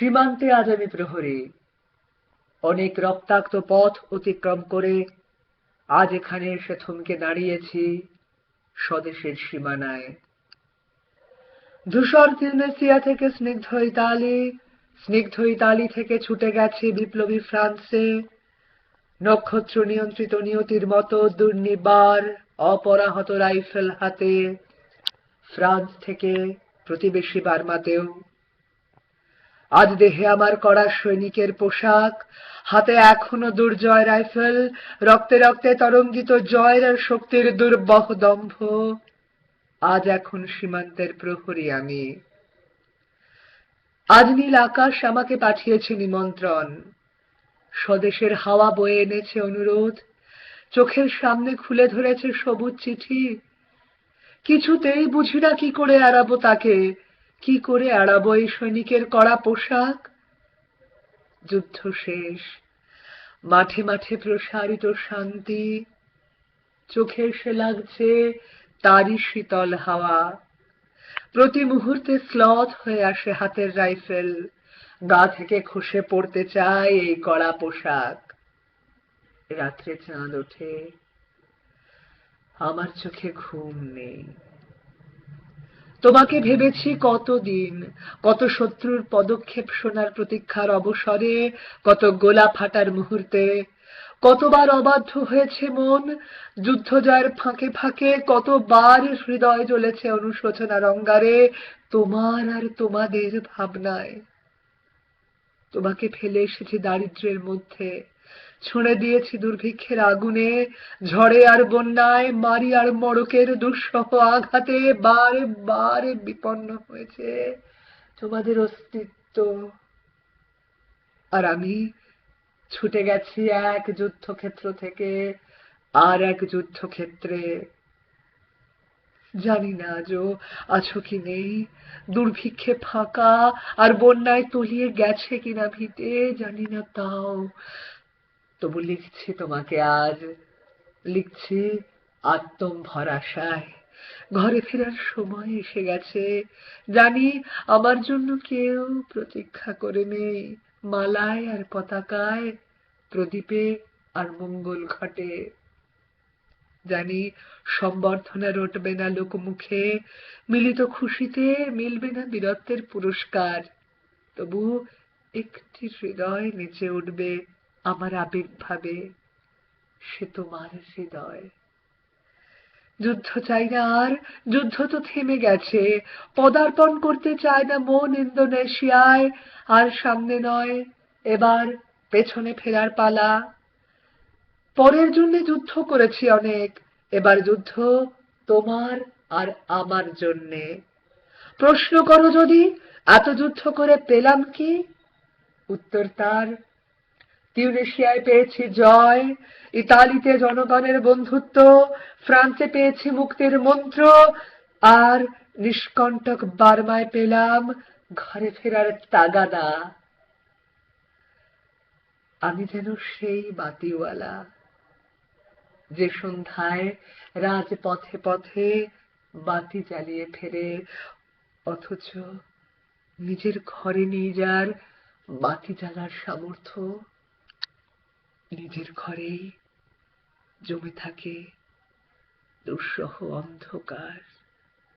সীমান্তে আজ আমি প্রহরী। অনেক রক্তাক্ত পথ অতিক্রম করে আজ এখানে এসে থমকে দাঁড়িয়েছি স্বদেশের সীমানায়। ধূসর তিউনেসিয়া থেকে স্নিগ্ধ ইতালি থেকে ছুটে গেছে বিপ্লবী ফ্রান্সে, নক্ষত্র নিয়ন্ত্রিত নিয়তির মতো দুর্নিবার অপরাহত রাইফেল হাতে ফ্রান্স থেকে প্রতিবেশী বার্মাতেও। আজ দেহে আমার কড়া সৈনিকের পোশাক, হাতে এখনো দুর্জয় রাইফেল, রক্তে রক্তে তরঙ্গিত জয়ের আর শক্তির দুর্বহ দম্ভ। আজ এখন সীমান্তের প্রহরী আমি। আজ নীল আকাশ আমাকে পাঠিয়েছে নিমন্ত্রণ, স্বদেশের হাওয়া বয়ে এনেছে অনুরোধ, চোখের সামনে খুলে ধরেছে সবুজ চিঠি। কিছুতেই বুঝি না কি করে এড়াবো তাকে, কি করে এড়াবো এই সৈনিকের কড়া পোশাক। যুদ্ধ শেষ, মাঠে মাঠে প্রসারিত শান্তি, চোখে এসে লাগছে তারই শীতল হাওয়া। প্রতি মুহূর্তে স্লথ হয়ে আসে হাতের রাইফেল, গা থেকে খসে পড়তে চায় এই কড়া পোশাক। রাত্রে চাঁদ ওঠে, আমার চোখে ঘুম নেই। তোমাকে ভেবেছি কতদিন, কত শত্রুর পদক্ষেপ শোনার প্রতীক্ষার অবসরে, কত গোলা ফাটার মুহূর্তে, কতবার অবাধ্য হয়েছে মন যুদ্ধ জয়ের ফাঁকে ফাঁকে, কতবার হৃদয় জ্বলেছে অনুশোচনার অঙ্গারে তোমার আর তোমাদের ভাবনায়। তোমাকে ফেলে এসেছি দারিদ্র্যের মধ্যে, ছুঁড়ে দিয়েছি দুর্ভিক্ষের আগুনে, ঝড়ে আর বন্যায়, মারি আর মড়কের দুঃসহ আঘাতে বারে বারে বিপন্ন হয়েছে তোমাদের অস্তিত্ব। আর আমি ছুটে গেছি এক যুদ্ধক্ষেত্র থেকে আর এক যুদ্ধক্ষেত্রে। জানি না আজও আছো কি নেই, দুর্ভিক্ষে ফাঁকা আর বন্যায় তলিয়ে গেছে কিনা ভিটে জানি না, তাও তবু লিখছি তোমাকে আজ, লিখছি আত্ম ভরাশায়। ঘরে ফেরার সময় এসে গেছে, জানি আমার জন্য কেউ প্রতীক্ষা করে নেই, মালায় আর পতাকায়, প্রদীপে আর মঙ্গল ঘটে। জানি সম্বর্ধনা রটবে না লোকমুখে, মিলিত খুশিতে মিলবে না বীরত্বের পুরস্কার, তবু একটি হৃদয় নেচে উঠবে আমার আবির্ভাবে, সে তোমার হৃদয়। যুদ্ধ চাই না আর, যুদ্ধ তো থেমে গেছে, পদার্পণ করতে চায় না মন ইন্দোনেশিয়ায়, আর সামনে নয়, এবার পেছনে ফেরার পালা। পরের জন্য যুদ্ধ করেছি অনেক, এবার যুদ্ধ তোমার আর আমার জন্যে। প্রশ্ন করো যদি এত যুদ্ধ করে পেলাম কি, উত্তর তার তিউনেশিয়ায় পেয়েছি জয়, ইতালিতে জনগণের বন্ধুত্ব, ফ্রান্সে পেয়েছি মুক্তির মন্ত্র, আর নিষ্কণ্টক বার্মায় পেলাম ঘরে ফেরার তাগাদা। আমি যেন সেই বাতিওয়ালা, যে সন্ধ্যায় রাজপথে পথে বাতি জ্বালিয়ে ফেরে, অথচ নিজের ঘরে নেই যার বাতি জ্বালার সামর্থ্য, নিজের ঘরেই জমে থাকে দুঃসহ অন্ধকার।